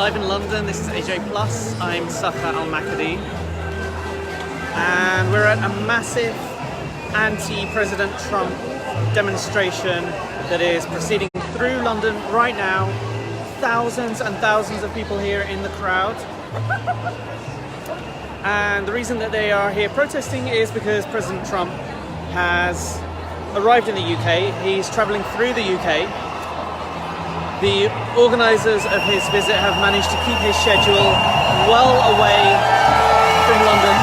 live in London. This is AJ Plus. I'm Al-Makhadhi. And we're at a massive anti-President Trump demonstration that is proceeding through London right now. Thousands and thousands of people here in the crowd. And the reason that they are here protesting is because President Trump has arrived in the UK. He's travelling through the UK. The organisers of his visit have managed to keep his schedule well away from London.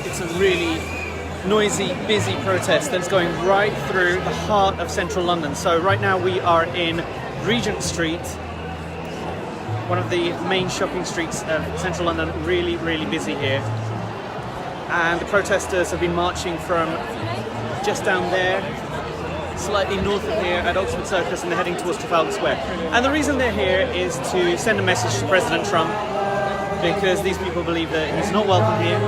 It's a really noisy, busy protest that's going right through the heart of central London. So right now we are in Regent Street, one of the main shopping streets of central London. Really, really busy here. And the protesters have been marching from just down there, slightly north of here at Oxford Circus, and they're heading towards Trafalgar Square. And the reason they're here is to send a message to President Trump, because these people believe that he's not welcome here.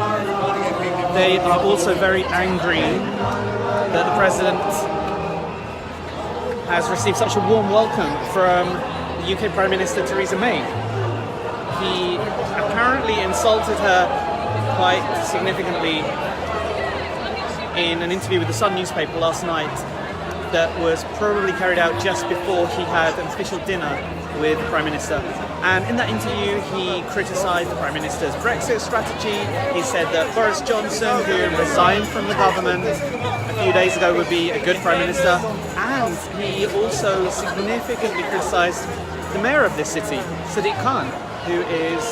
They are also very angry that the president has received such a warm welcome from the UK Prime Minister Theresa May. He apparently insulted her quite significantly in an interview with the Sun newspaper last night that was probably carried out just before he had an official dinner with the Prime Minister. And in that interview he criticised the Prime Minister's Brexit strategy. He said that Boris Johnson, who resigned from the government a few days ago, would be a good Prime Minister. And he also significantly criticised the mayor of this city, Sadiq Khan, who is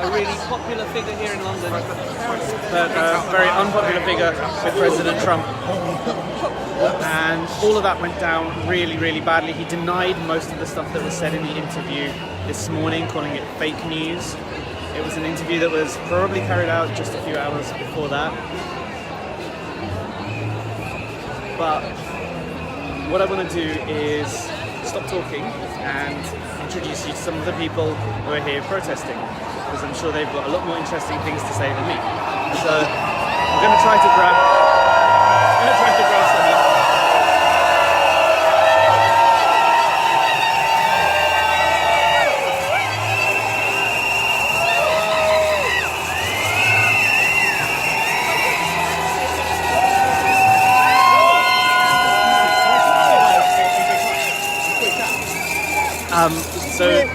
a really popular figure here in London, but a very unpopular figure with President Trump. And all of that went down really, really badly. He denied most of the stuff that was said in the interview this morning, calling it fake news. It was an interview that was probably carried out just a few hours before that. But what I want to do is stop talking and introduce you to some of the people who are here protesting, because I'm sure they've got a lot more interesting things to say than me. So I'm going to try to grab some.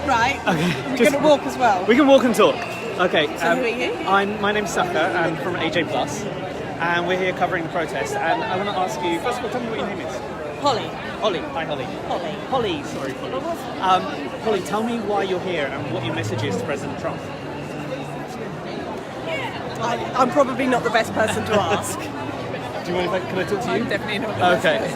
Right. Okay. We're going to walk as well. We can walk and talk. Okay. So who are you? My name's Saka. I'm from AJ Plus, and we're here covering the protest. And I want to ask you, first of all, tell me what your name is. Holly. Holly. Hi, Holly. Holly. Sorry, Holly. Holly, tell me why you're here and what your message is to President Trump. I'm probably not the best person to ask. Do you mind can I talk to you? I'm definitely not. Okay.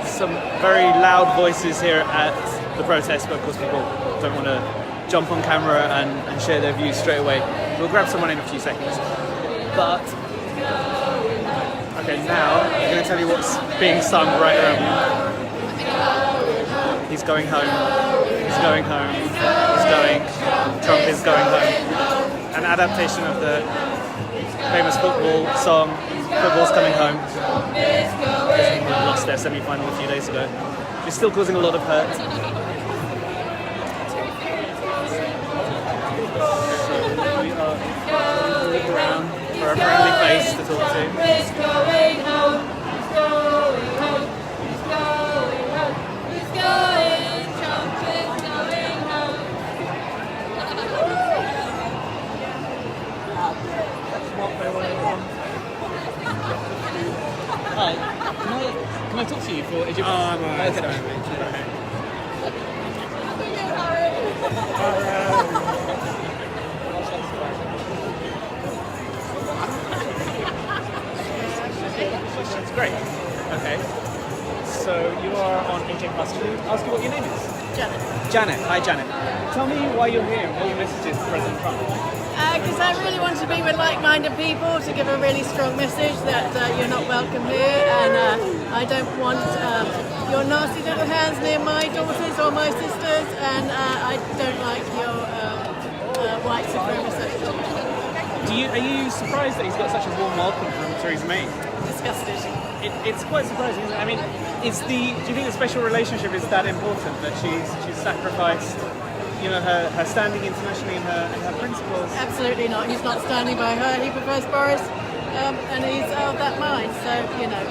Some very loud voices here at the protest, but of course people don't want to jump on camera and share their views straight away. We'll grab someone in a few seconds. But, okay, now I'm going to tell you what's being sung right around me. He's going home. He's going home. He's going. Trump is going home. An adaptation of the famous football song, Football's Coming Home. They lost their semi-final a few days ago. It's still causing a lot of hurt. So we are looking around for a friendly face to talk to. He's going home. He's going home. He's going home. He's going. Trump is going home. Hi, can I talk to you for a Oh, I'm alright. Sorry, mate. That's great. Okay. So you are on AJ Plus. Can I ask you what your name is? Janet. Janet. Hi, Janet. Tell me why you're here and what your message is to President Trump. Because I really want to be with like-minded people to give a really strong message that you're not welcome here, and I don't want your nasty little hands near my daughters or my sisters, and I don't like your white supremacists. Are you surprised that he's got such a warm welcome from Theresa May? Disgusted. It's quite surprising, isn't it? I mean, do you think the special relationship is that important, that she's sacrificed, you know, her standing internationally and her principles? Absolutely not. He's not standing by her. He prefers Boris, and he's of that mind. So you know,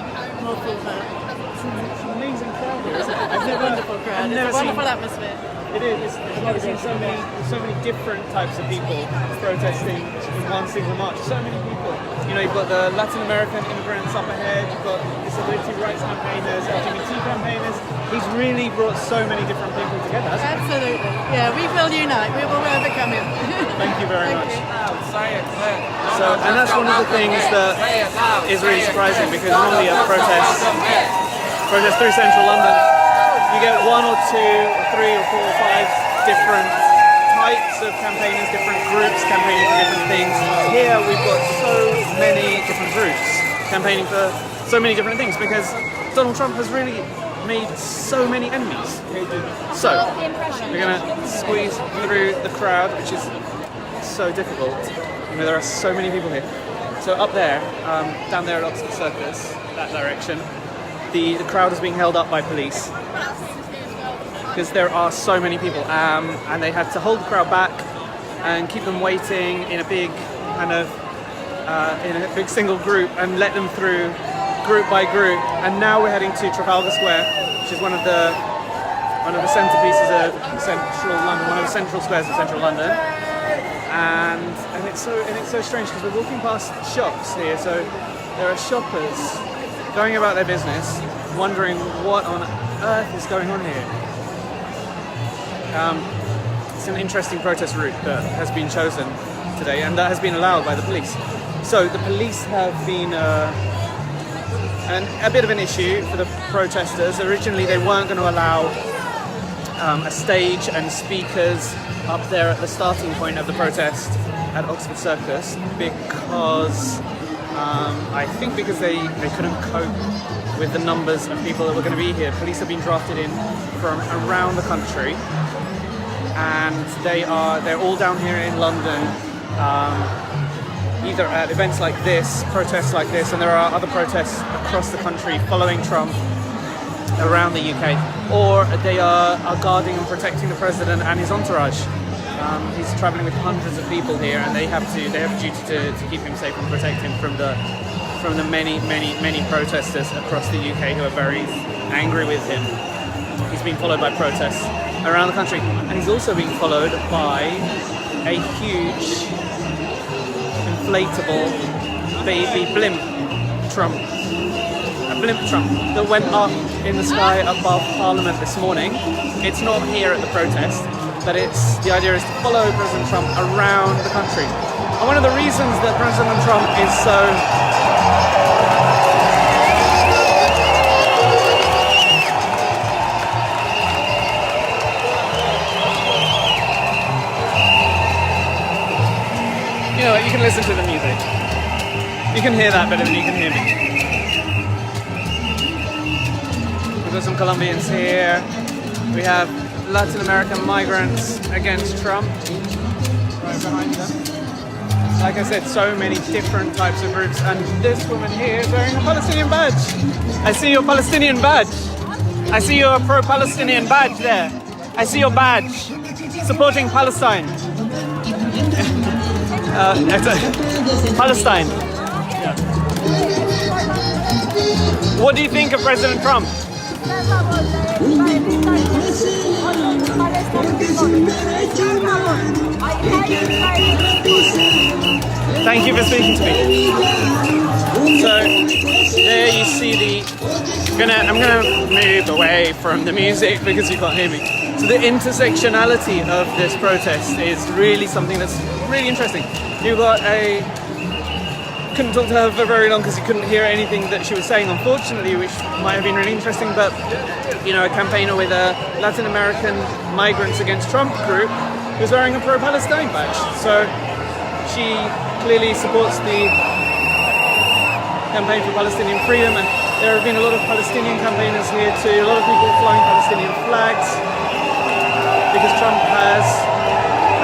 more for her. It's an amazing crowd here, isn't it? It's a wonderful crowd. It's a wonderful atmosphere. It is. I've never seen so many different types of people protesting in one single march. So many people. You know, you've got the Latin American immigrants up ahead. You've got disability rights campaigners, LGBT campaigners. He's really brought so many different people together, hasn't he? Absolutely. Yeah, we will unite. We will overcome him. Thank you very much. You. So, and that's one of the things that is really surprising, because normally a protest through central London, you get one or two or three or four or five different types of campaigners, different groups campaigning for different things. Here we've got so many different groups campaigning for so many different things, because Donald Trump has really made so many enemies. So we're going to squeeze through the crowd, which is so difficult. You know, there are so many people here. So up there, down there at Oxford Circus, that direction, the crowd is being held up by police because there are so many people, and they had to hold the crowd back and keep them waiting in a big kind of in a big single group and let them through group by group. And now we're heading to Trafalgar Square, which is one of the centerpieces of central London, one of the central squares of central London. And it's so strange because we're walking past shops here. So there are shoppers going about their business, wondering what on earth is going on here. It's an interesting protest route that has been chosen today, and that has been allowed by the police. So the police have been a bit of an issue for the protesters. Originally, they weren't going to allow a stage and speakers up there at the starting point of the protest at Oxford Circus because I think because they couldn't cope with the numbers of people that were going to be here. Police have been drafted in from around the country, and they're all down here in London, either at events like this, protests like this, and there are other protests across the country following Trump around the UK, or they are guarding and protecting the president and his entourage. He's travelling with hundreds of people here, and they have a duty to keep him safe and protect him from the many protesters across the UK who are very angry with him. He's being followed by protests around the country, and he's also being followed by a huge inflatable baby blimp Trump. A blimp Trump that went up in the sky above Parliament this morning. It's not here at the protest, but the idea is to follow President Trump around the country. And one of the reasons that President Trump is so you know what, you can listen to the music. You can hear that better than you can hear me. We've got some Colombians here. We have Latin American migrants against Trump right behind them. Like I said, so many different types of groups, and this woman here is wearing a Palestinian badge. I see your Palestinian badge. I see your pro-Palestinian badge there. I see your badge supporting Palestine. Palestine. Yeah. What do you think of President Trump? Thank you for speaking to me. So there you see I'm gonna move away from the music because you can't hear me. So the intersectionality of this protest is really something that's really interesting. You got couldn't talk to her for very long because you couldn't hear anything that she was saying, unfortunately, which might have been really interesting. But you know, a campaigner with a Latin American Migrants Against Trump group who's wearing a pro-Palestine badge. So she clearly supports the campaign for Palestinian freedom, and There have been a lot of Palestinian campaigners here too, a lot of people flying Palestinian flags, because Trump has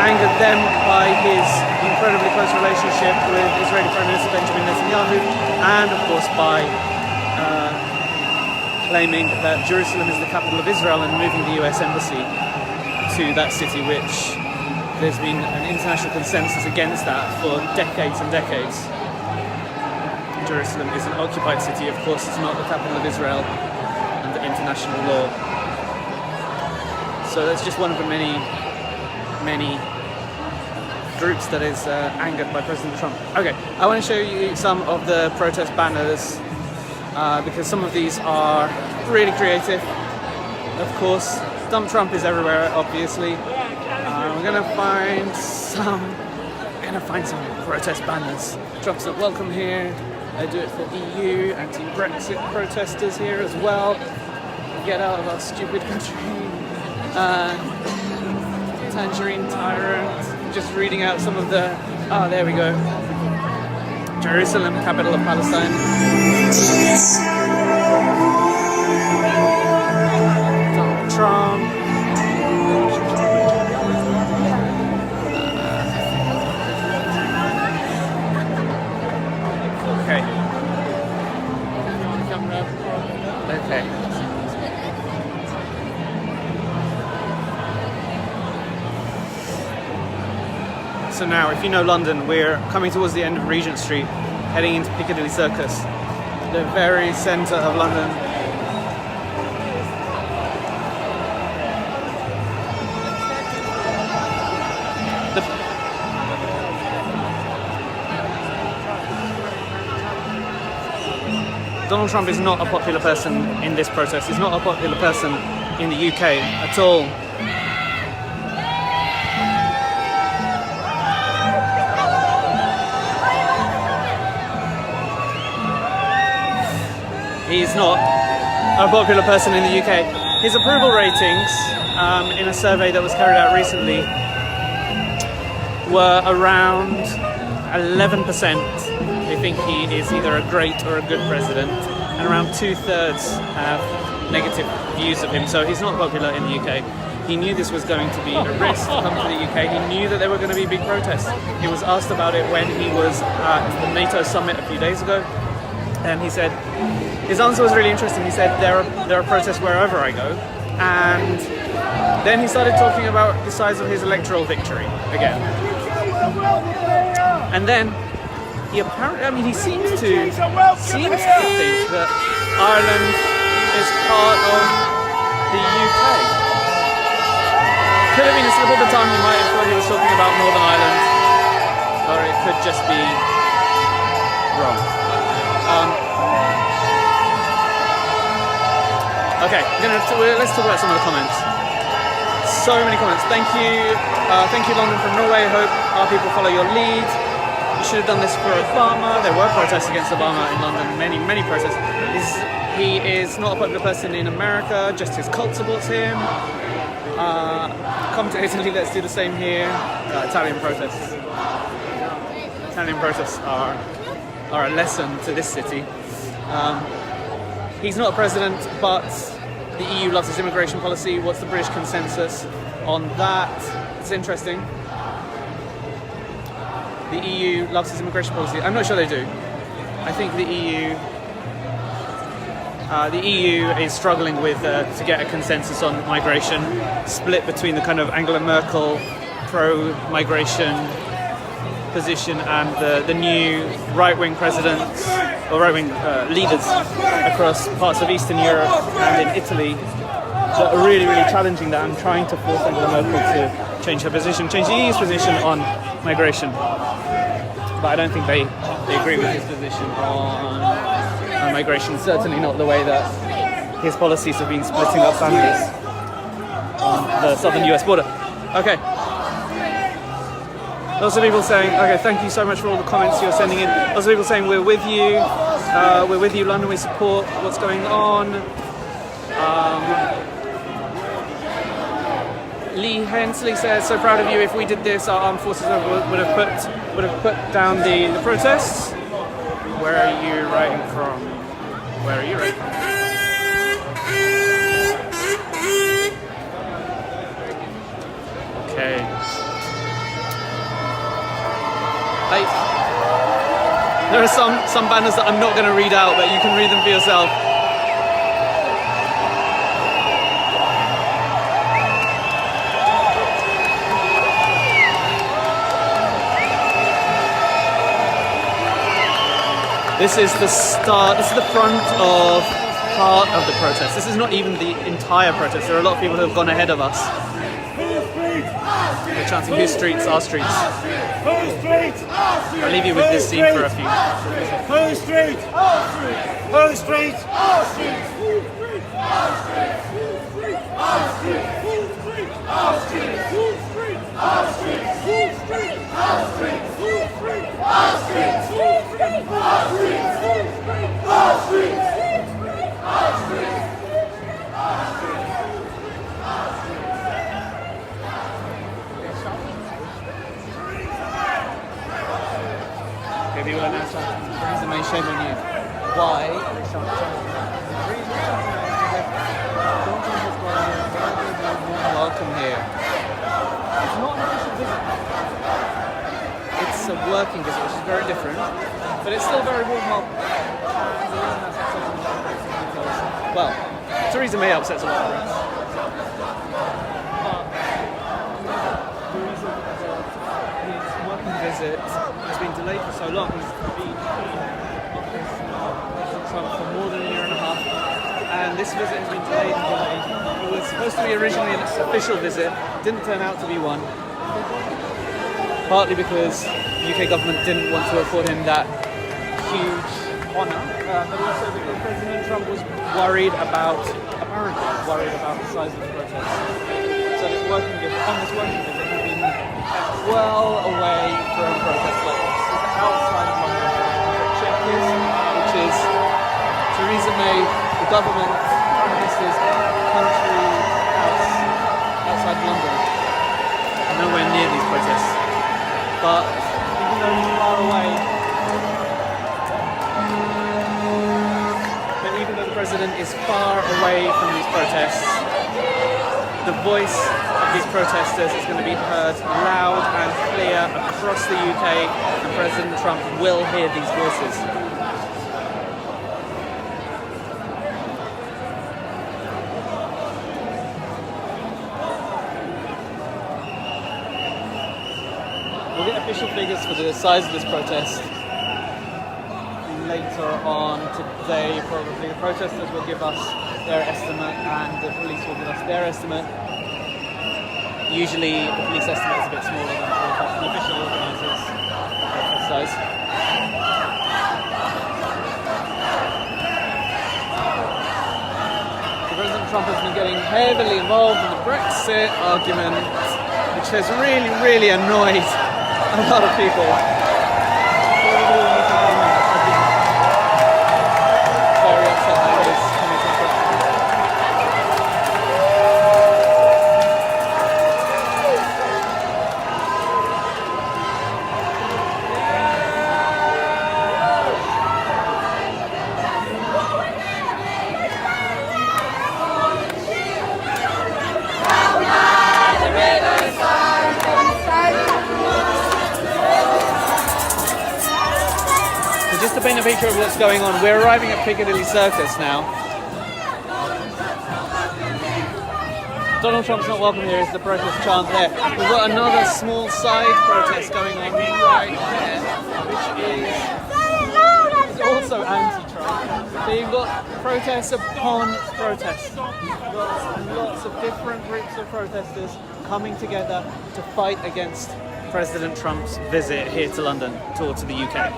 angered them by his incredibly close relationship with Israeli Prime Minister Benjamin Netanyahu, and of course by claiming that Jerusalem is the capital of Israel and moving the US embassy to that city, which there's been an international consensus against that for decades and decades. Jerusalem is an occupied city, of course it's not the capital of Israel under international law. So that's just one of the many groups that is angered by President Trump. Okay, I want to show you some of the protest banners because some of these are really creative. Of course, Dump Trump is everywhere, obviously. I'm gonna find some protest banners. Trump's not welcome here. I do it for EU, anti-Brexit protesters here as well. Get out of our stupid country. Tangerine tyrant. Just reading out some of the. Ah, there we go. Jerusalem, capital of Palestine. Donald Trump. Okay. So now, if you know London, we're coming towards the end of Regent Street, heading into Piccadilly Circus, the very centre of London. Donald Trump is not a popular person in this protest. He's not a popular person in the UK at all. He's not a popular person in the UK. His approval ratings in a survey that was carried out recently were around 11%. They think he is either a great or a good president, and around 2/3 have negative views of him, so he's not popular in the UK. He knew this was going to be a risk to come to the UK. He knew that there were going to be big protests. He was asked about it when he was at the NATO summit a few days ago, and he said, his answer was really interesting. He said, there are protests wherever I go, and then he started talking about the size of his electoral victory again. And then he apparently, I mean, he seems to think that Ireland is part of the UK. Could have been a slip of the tongue. You might have thought he was talking about Northern Ireland, or it could just be wrong. Okay, let's talk about some of the comments. So many comments. Thank you, London from Norway. Hope our people follow your lead. You should have done this for Obama. There were protests against Obama in London, many protests. He is not a popular person in America, just his cult supports him. Come to Italy, let's do the same here. Italian protests. Italian protests are a lesson to this city. He's not a president, but the EU loves his immigration policy. What's the British consensus on that? It's interesting. The EU loves his immigration policy. I'm not sure they do. I think the EU is struggling with to get a consensus on migration, split between the kind of Angela Merkel pro-migration position and the new right-wing presidents or right-wing leaders across parts of Eastern Europe and in Italy that are really challenging that and trying to force Angela Merkel to change her position, change the EU's position on migration. But I don't think they agree with his position on migration, certainly not the way that his policies have been splitting up families on the southern US border. Okay. Lots of people saying, okay, thank you so much for all the comments you're sending in. Lots of people saying, we're with you, London, we support what's going on. Lee Hensley says, so proud of you. If we did this, our armed forces would have put down the protests. Where are you writing from? Where are you, Ray? Okay. There are some banners that I'm not going to read out, but you can read them for yourself. This is the start, this is the front of part of the protest. This is not even the entire protest. There are a lot of people who have gone ahead of us. They're chanting, whose streets? Our streets. Whose streets? Our streets. I'll leave you with this scene for a few. Whose streets? Our streets. Whose streets? Our streets. Whose streets? Our streets. Whose streets? Our streets. Whose streets? Our streets. Whose streets? Our streets. Whose streets? Our streets. Whose streets? Our streets. Whose streets? Our streets. Whose streets? Our streets. Our streets. People are now shouting, Theresa May, shame on you. Why? They shout, welcome here. It's not an official visit. It's a working visit, which is very different, but it's still very warm welcome. Well, Theresa May upsets a lot of Brits. Visit has been delayed for so long. He's been in office for more than a year and a half, and this visit has been delayed and delayed. It was supposed to be originally an official visit, didn't turn out to be one, partly because the UK government didn't want to afford him that huge honour, but also because President Trump was apparently worried about the size of the protest. So this working visit, he's been well away from protests like this. It's outside of London. Check this, which is Theresa May, the government, Prime Minister's country house outside London. Nowhere near these protests. But even though you are away, but even though the president is far away from these protests, the voice of these protesters is going to be heard loud and clear across the UK, and President Trump will hear these voices. We'll get official figures for the size of this protest later on today, probably. The protesters will give us their estimate and the police will give us their estimate. Usually the police estimate is a bit smaller than the official organisers' size. So President Trump has been getting heavily involved in the Brexit argument, which has really, really annoyed a lot of people. Very upset by this coming to Brexit. Just to paint a picture of what's going on, we're arriving at Piccadilly Circus now. Donald Trump's not welcome here, is the protest chant there. We've got another small side protest going on right there, which is also anti-Trump. So you've got protests upon protests. Lots of different groups of protesters coming together to fight against President Trump's visit here to London, or to the UK.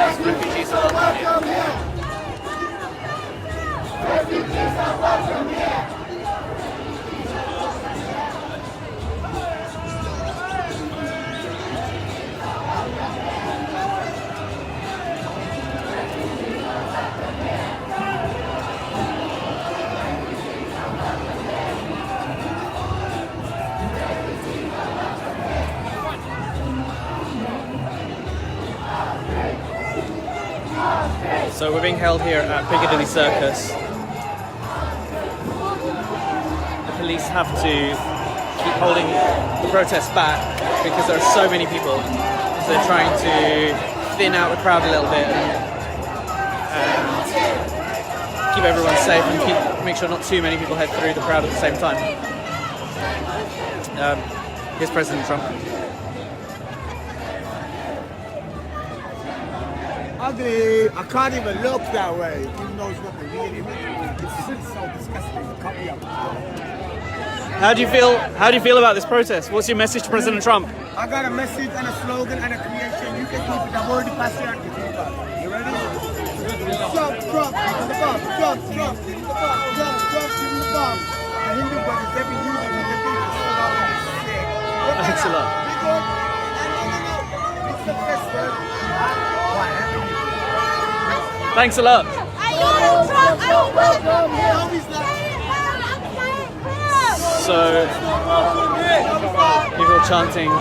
Refugees are welcome here. Refugees are welcome here. So we're being held here at Piccadilly Circus. The police have to keep holding the protests back because there are so many people. So they're trying to thin out the crowd a little bit and keep everyone safe and make sure not too many people head through the crowd at the same time. Here's President Trump. Ugly. I can't even look that way. Even though it's not really it's so disgusting. Cut me up. How do you feel about this protest? What's your message to President Trump? I got a message and a slogan and a creation. You can keep it. I've already passed it on to you. You ready? Jump, jump, in the bomb. Jump, jump, in the bomb. Jump, jump, in the bomb. The Hindu brothers, they've been using it. They've been so long and sick. Thanks a lot. No. It's the festival. Thanks a lot. So, people chanting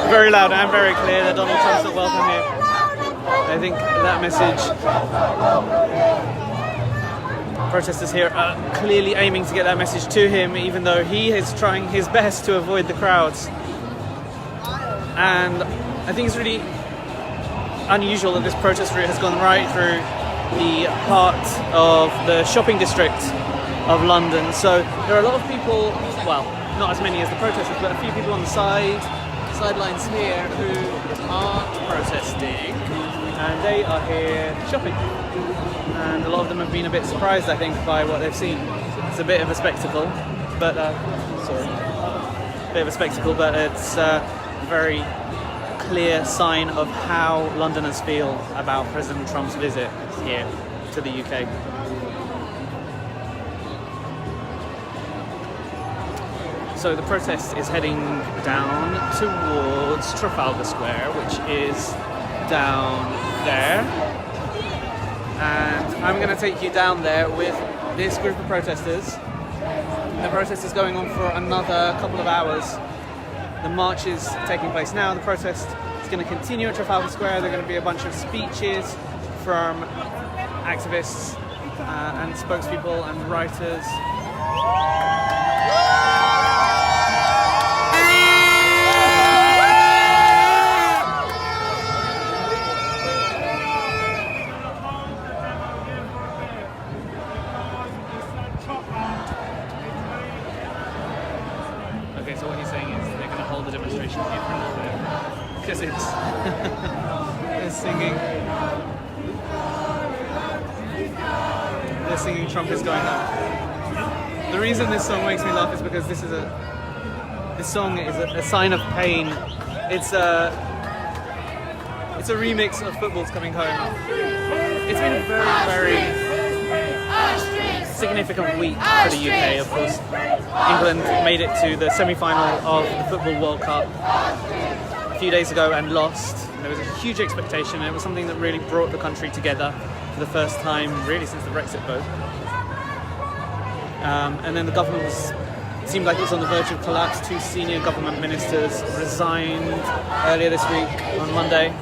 very loud and very clear that Donald Trump's not welcome here. I think that message, protesters here are clearly aiming to get that message to him, even though he is trying his best to avoid the crowds. And I think it's really unusual that this protest route has gone right through the heart of the shopping district of London. So there are a lot of people, well, not as many as the protesters, but a few people on the sidelines here who aren't protesting, and they are here shopping. And a lot of them have been a bit surprised, I think, by what they've seen. It's a bit of a spectacle, but it's a very clear sign of how Londoners feel about President Trump's visit here to the UK. So the protest is heading down towards Trafalgar Square, which is down there. And I'm going to take you down there with this group of protesters. The protest is going on for another couple of hours. The march is taking place now. The protest is going to continue at Trafalgar Square. There are going to be a bunch of speeches from activists and spokespeople and writers. Okay, so what he's saying is they're going to hold the demonstration here for a little bit because it's they're singing Trump is going home. The reason this song makes me laugh is because this song is a sign of pain. It's a remix of Football's Coming Home. It's been a very, very significant week for the UK. Of course, England made it to the semi-final of the Football World Cup a few days ago and lost. There was a huge expectation, and it was something that really brought the country together for the first time, really, since the Brexit vote. And then the government seemed like it was on the verge of collapse. 2 senior government ministers resigned earlier this week on Monday.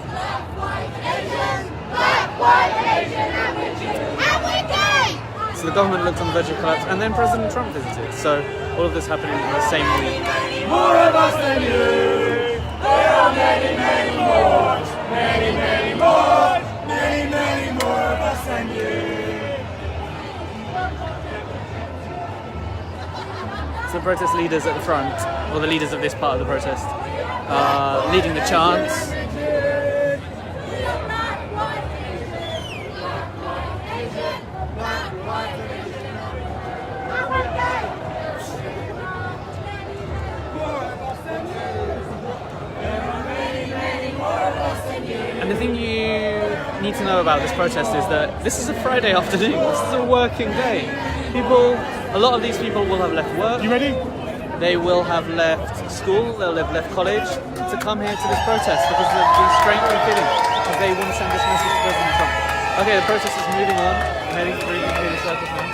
So the government looked on the verge of collapse, and then President Trump visited. So all of this happening in the same week. More of us than you. There are many, many more. Many, many more. Many, many more of us than you. So the protest leaders at the front, or the leaders of this part of the protest, leading the chants. And the thing you need to know about this protest is that this is a Friday afternoon. This is a working day. A lot of these people will have left work. You ready? They will have left school, they'll have left college to come here to this protest because of the strength they're feeling, because they want to send this message to President Trump. Okay, the protest is moving on, heading through the circus now.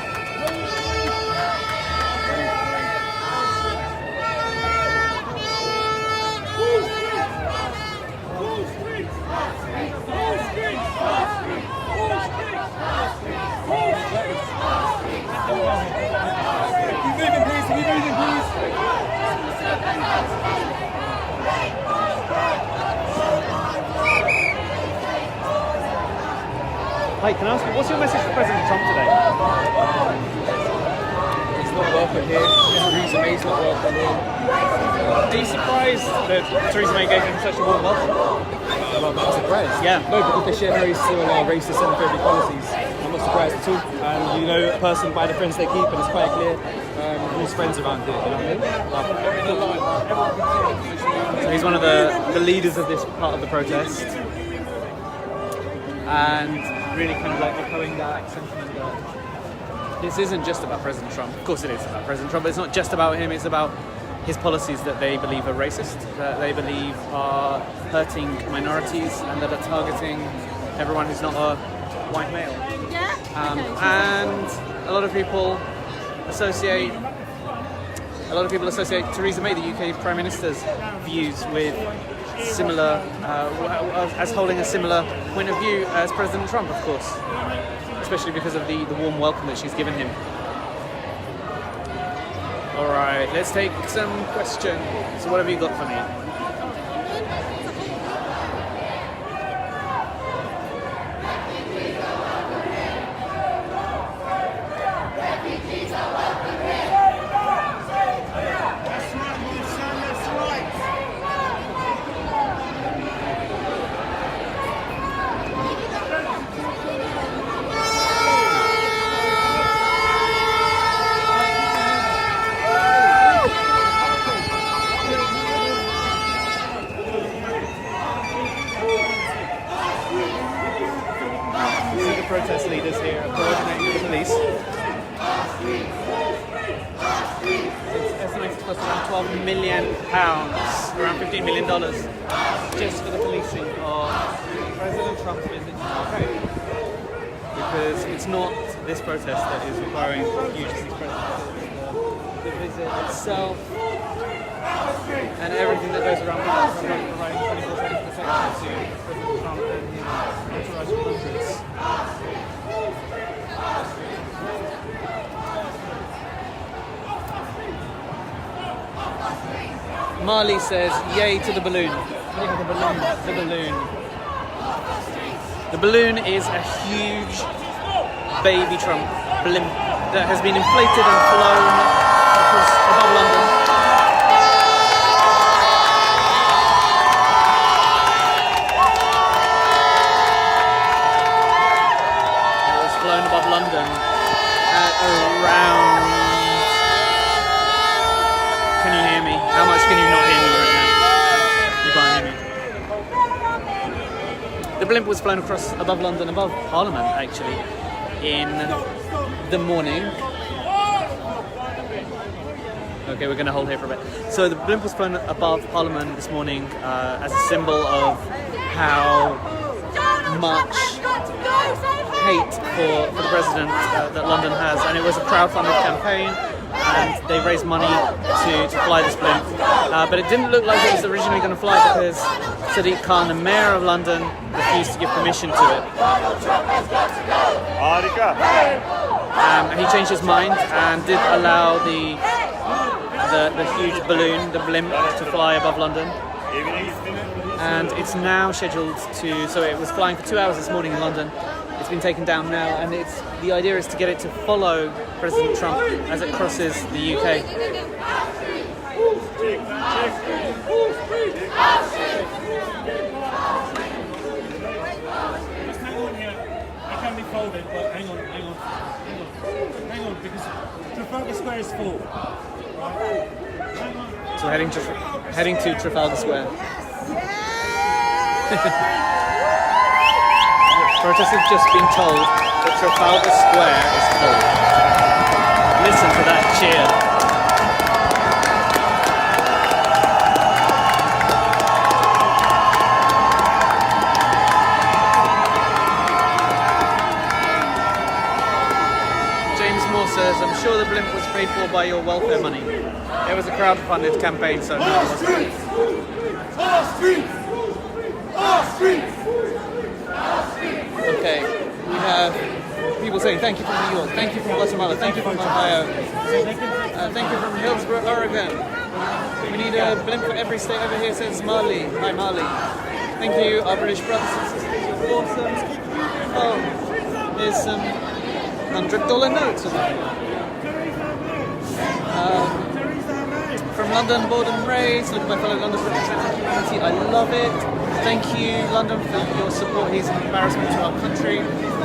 Hey, can I ask you, what's your message for President Trump today? He's not welcome here. Theresa May's not welcome here. Are you surprised that Theresa May gave him such a warm welcome? Well, I'm not surprised. Yeah. No, because they share very similar racist and xenophobic policies. I'm not surprised at all. You know a person by the friends they keep, and it's quite clear who's friends around here. You know what I mean? So he's one of the leaders of this part of the protest. And really kind of like echoing that sentiment that this isn't just about President Trump. Of course it is about President Trump, but it's not just about him, it's about his policies that they believe are racist, that they believe are hurting minorities and that are targeting everyone who's not a white male. And a lot of people associate Theresa May, the UK Prime Minister's views with similar, as holding a similar point of view as President Trump, of course, especially because of the warm welcome that she's given him. All right, let's take some questions. So what have you got for me? Protest leaders here are coordinating with the police. It's estimated to cost around £12 million, around $15 million, just for the policing of President Trump's visit to the UK. Because it's not this protest that is requiring huge as these protests, the visit itself and everything that goes around with it, providing 24/7 protection to President Trump and his entourage of hundreds. Marley says, yay to the balloon. Yeah, the balloon. The balloon. The balloon is a huge baby Trump blimp that has been inflated and flown across above London. It was flown above London at around... Can you hear me? How much can you not hear me right now? You can't hear me. The blimp was flown across above London, above Parliament actually, in the morning. Okay, we're going to hold here for a bit. So the blimp was flown above Parliament this morning as a symbol of how much hate for the president that London has, and it was a crowd-funded campaign. And they raised money to fly this blimp, but it didn't look like it was originally going to fly because Sadiq Khan, the mayor of London, refused to give permission to it. And he changed his mind and did allow the huge balloon, the blimp, to fly above London. And it's now scheduled to, so it was flying for 2 hours this morning in London. It's been taken down now, and the idea is to get it to follow President Trump as it crosses the UK. Just hang on here. It can be folded, but hang on, because Trafalgar Square is full. Right? Hang on. So heading to Trafalgar Square. Protesters have just been told that Trafalgar Square is full. Listen to that cheer. James Moore says, I'm sure the blimp was paid for by your welfare money. It was a crowd-funded campaign, so no, it wasn't. All streets! All streets! Okay, we have people saying thank you from New York, thank you from Guatemala, thank you from Ohio, thank you from Hillsborough, Oregon. We need a blimp for every state over here, says Marley. Hi Marley. Thank you, our British brothers and sisters, you're awesome. Oh. There's some $100 notes. From London, born and raised, look at my fellow London representing community. I love it. Thank you, London, for your support. He's an embarrassment to our country.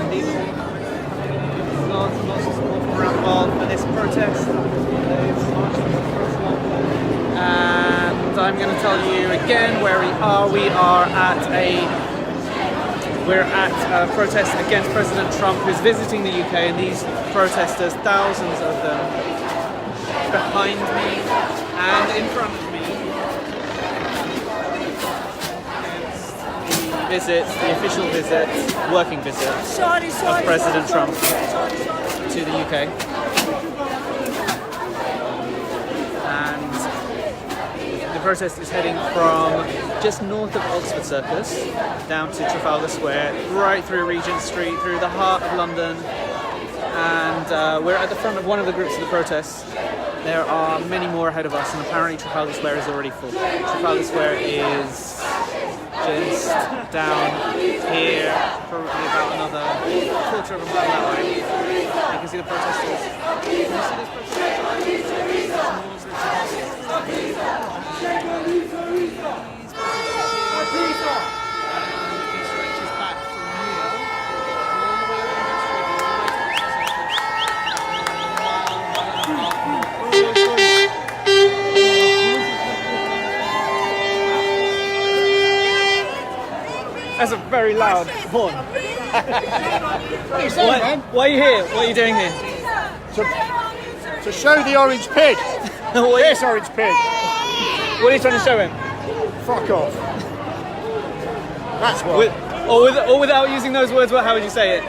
These are lots and lots of support from around the world for this protest. And I'm going to tell you again where we are. We're at a protest against President Trump, who's visiting the UK, and these protesters, thousands of them, behind me and in front of me. It's the official visit, working visit of President Trump to the UK. And the protest is heading from just north of Oxford Circus down to Trafalgar Square, right through Regent Street, through the heart of London. And we're at the front of one of the groups of the protests. There are many more ahead of us, and apparently Trafalgar Square is already full. Trafalgar Square is just down here, probably about another quarter of a mile that way. You can see the protesters. Can you see this That's a very loud horn. What are you saying, man? Why are you here? What are you doing here? To show the orange pig. This orange pig. What are you trying to show him? Fuck off. That's what. Or without using those words, how would you say it?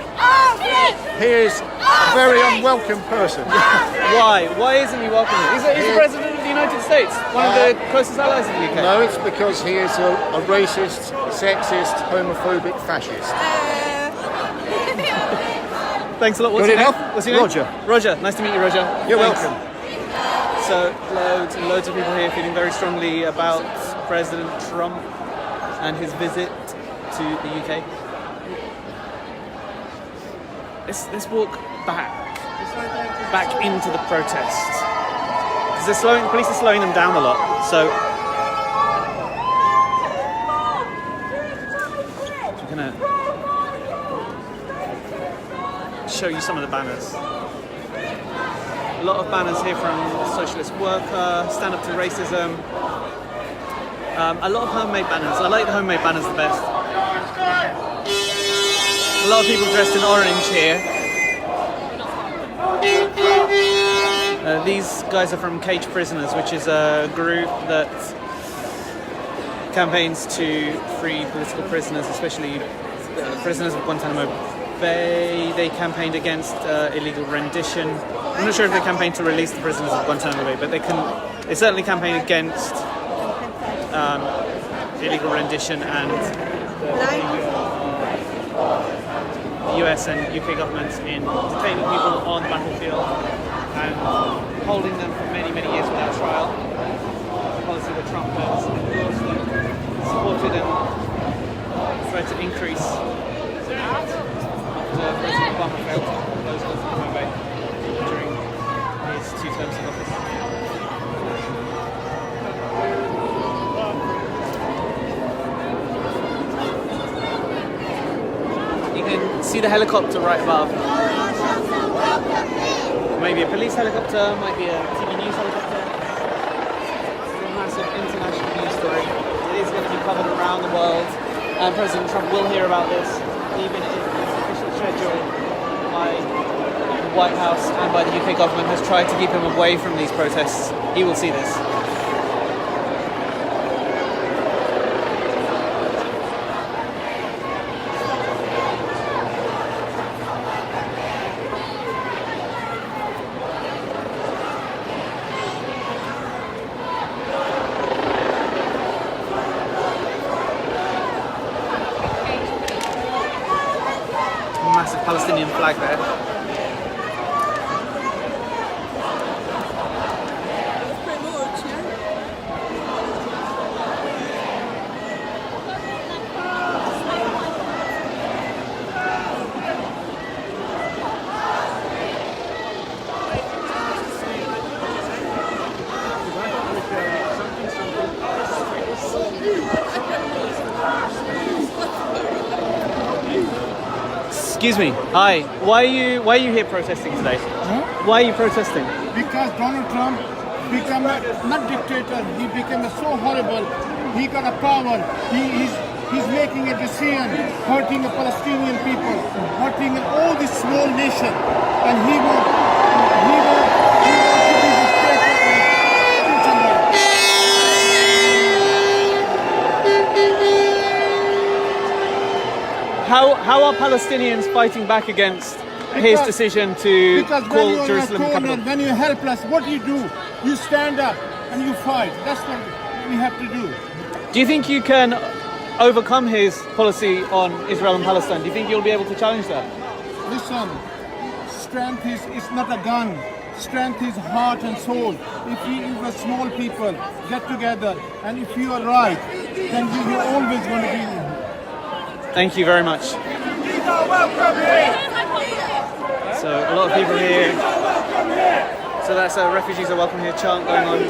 He is a very unwelcome person. Why? Why isn't he welcome? He's the President of the United States, one of the closest allies of the UK. No, it's because he is a racist, sexist, homophobic fascist. Thanks a lot. What's Good your enough? name? What's your name? Roger. Roger. Nice to meet you, Roger. You're Thanks. welcome. So loads and loads of people here feeling very strongly about President Trump and his visit to the UK. Let's walk back into the protest, because the police are slowing them down a lot. So I'm gonna show you some of the banners. A lot of banners here from Socialist Worker, Stand Up to Racism. A lot of homemade banners. I like the homemade banners the best. A lot of people dressed in orange here. These guys are from Cage Prisoners, which is a group that campaigns to free political prisoners, especially prisoners of Guantanamo Bay. They campaigned against illegal rendition. I'm not sure if they campaigned to release the prisoners of Guantanamo Bay, but they certainly campaigned against illegal rendition and the US and UK governments in detaining people on the battlefield and holding them for many, many years without trial. A policy that Trump has endorsed and supported and tried to increase after President Obama failed to close Guantanamo Bay during his 2 terms of office. You can see the helicopter right above. Maybe a police helicopter, might be a TV news helicopter. It's a massive international news story. It is going to be covered around the world, and President Trump will hear about this, even if it's official schedule by the White House and by the UK government has tried to keep him away from these protests. He will see this. Massive Palestinian flag there. Excuse me. Hi. Why are you here protesting today? Why are you protesting? Because Donald Trump became not dictator, he became so horrible. He got a power. He's making a decision, hurting the Palestinian people, hurting all this small nation, and he will to be How are Palestinians fighting back against his decision to call Jerusalem the capital? When you're helpless, what do? You stand up and you fight. That's what we have to do. Do you think you can overcome his policy on Israel and Palestine? Do you think you'll be able to challenge that? Listen, strength is not a gun. Strength is heart and soul. If we, the small people, get together, and if you are right, then you're always going to be. Thank you very much. So a lot of people here. So that's refugees are welcome here chant going on.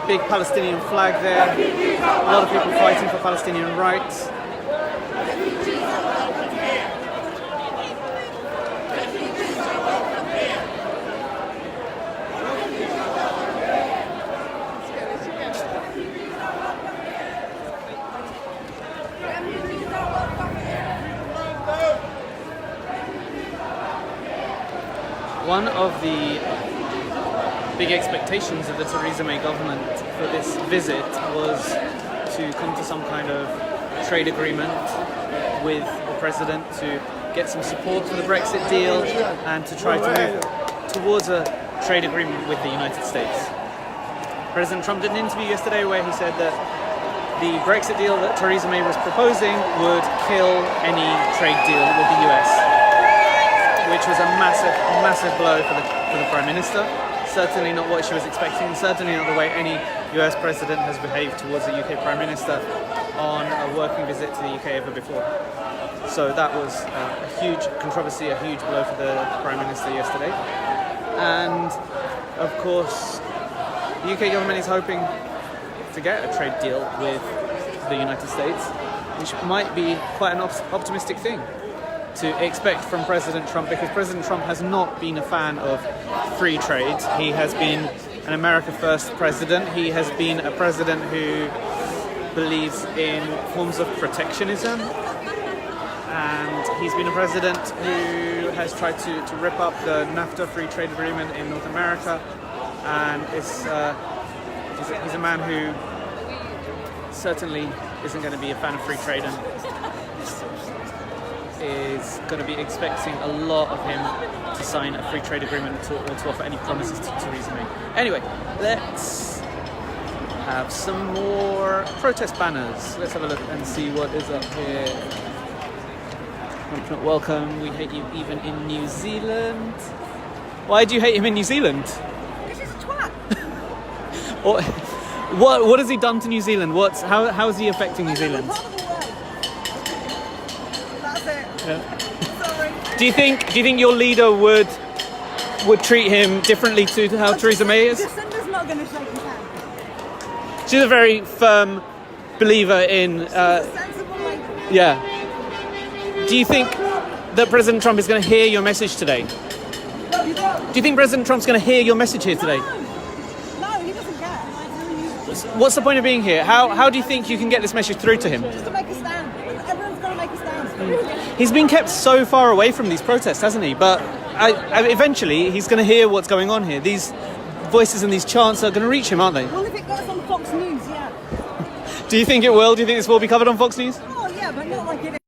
Big Palestinian flag there. A lot of people fighting for Palestinian rights. One of the big expectations of the Theresa May government for this visit was to come to some kind of trade agreement with the president to get some support for the Brexit deal and to try to move towards a trade agreement with the United States. President Trump did an interview yesterday where he said that the Brexit deal that Theresa May was proposing would kill any trade deal with the US, which was a massive blow for the Prime Minister. Certainly not what she was expecting, certainly not the way any US President has behaved towards a UK Prime Minister on a working visit to the UK ever before. So that was a huge controversy, a huge blow for the Prime Minister yesterday. And of course, the UK government is hoping to get a trade deal with the United States, which might be quite an optimistic thing to expect from President Trump, because President Trump has not been a fan of free trade. He has been an America First president. He has been a president who believes in forms of protectionism, and he's been a president who has tried to rip up the NAFTA free trade agreement in North America, and he's a man who certainly isn't going to be a fan of free trade and is going to be expecting a lot of him to sign a free trade agreement or to offer any promises to Theresa May. Anyway, let's have some more protest banners. Let's have a look and see what is up here. Not welcome, we hate you even in New Zealand. Why do you hate him in New Zealand? Because he's a twat. What has he done to New Zealand? How is he affecting New Zealand? That's it. Yeah. Sorry. Do you think your leader would treat him differently to how Theresa May is? Jacinda's not going to shake his hand. She's a very firm believer in. She's a sensible lady. Yeah. Do you think that President Trump is going to hear your message today? Do you think President Trump's going to hear your message here today? No, he doesn't care. What's the point of being here? How do you think you can get this message through to him? Just to make a stand. Everyone's got to make a stand. He's been kept so far away from these protests, hasn't he? But eventually he's going to hear what's going on here. These voices and these chants are going to reach him, aren't they? Well, if it goes on Fox News, yeah. Do you think it will? Do you think this will be covered on Fox News? Oh, yeah, but not like it is.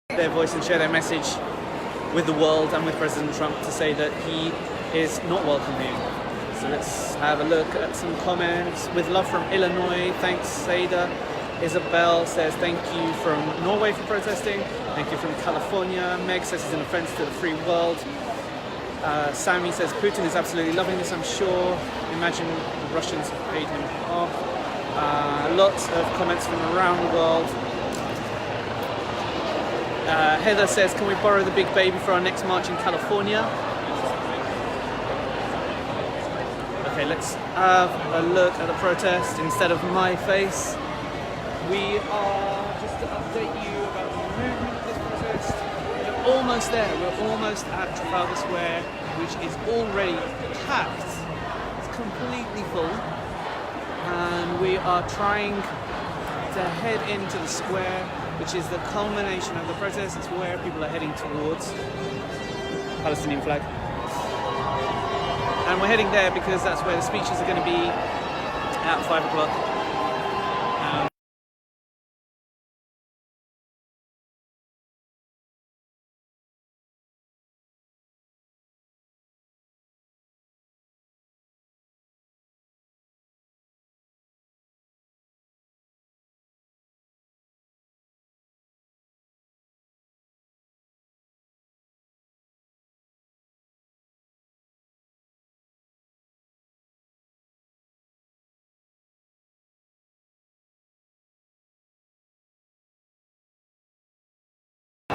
Their voice and share their message with the world and with President Trump to say that he is not welcome here. So let's have a look at some comments. With love from Illinois, thanks Seda. Isabel says thank you from Norway for protesting. Thank you from California. Meg says it's an offense to the free world. Sammy says Putin is absolutely loving this, I'm sure. Imagine the Russians have paid him off. Lots of comments from around the world. Heather says, can we borrow the big baby for our next march in California? Okay, let's have a look at the protest instead of my face. We are, just to update you about the movement of this protest, we're almost there. We're almost at Trafalgar Square, which is already packed. It's completely full. And we are trying to head into the square, which is the culmination of the protest. It's where people are heading towards Palestinian flag. And we're heading there because that's where the speeches are going to be at 5 o'clock.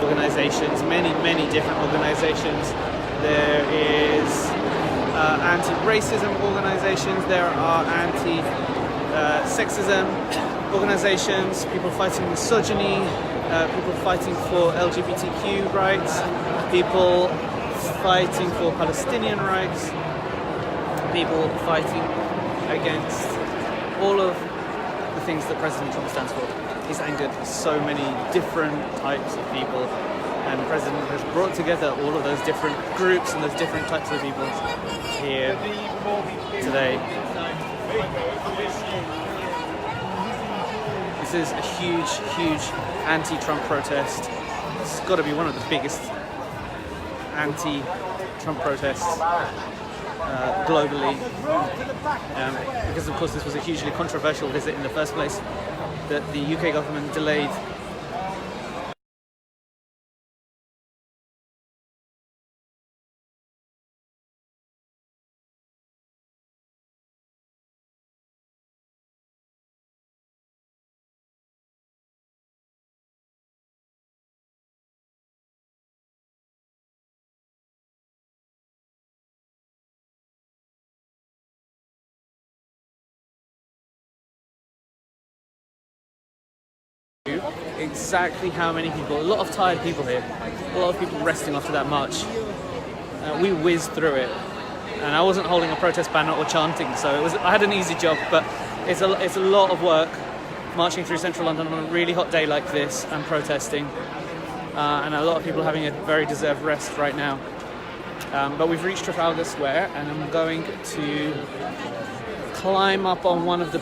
Organizations, many different organizations. There is anti-racism organizations, there are anti-sexism organizations, people fighting misogyny, people fighting for LGBTQ rights, people fighting for Palestinian rights, people fighting against all of the things that President Trump stands for. He's angered so many different types of people, and the President has brought together all of those different groups and those different types of people here today. This is a huge anti-Trump protest. It's got to be one of the biggest anti-Trump protests globally, because of course this was a hugely controversial visit in the first place that the UK government delayed. Exactly how many people, a lot of tired people here, a lot of people resting after that march. We whizzed through it, and I wasn't holding a protest banner or chanting, so I had an easy job, but it's a lot of work marching through central London on a really hot day like this and protesting, and a lot of people having a very deserved rest right now. But we've reached Trafalgar Square, and I'm going to climb up on one of the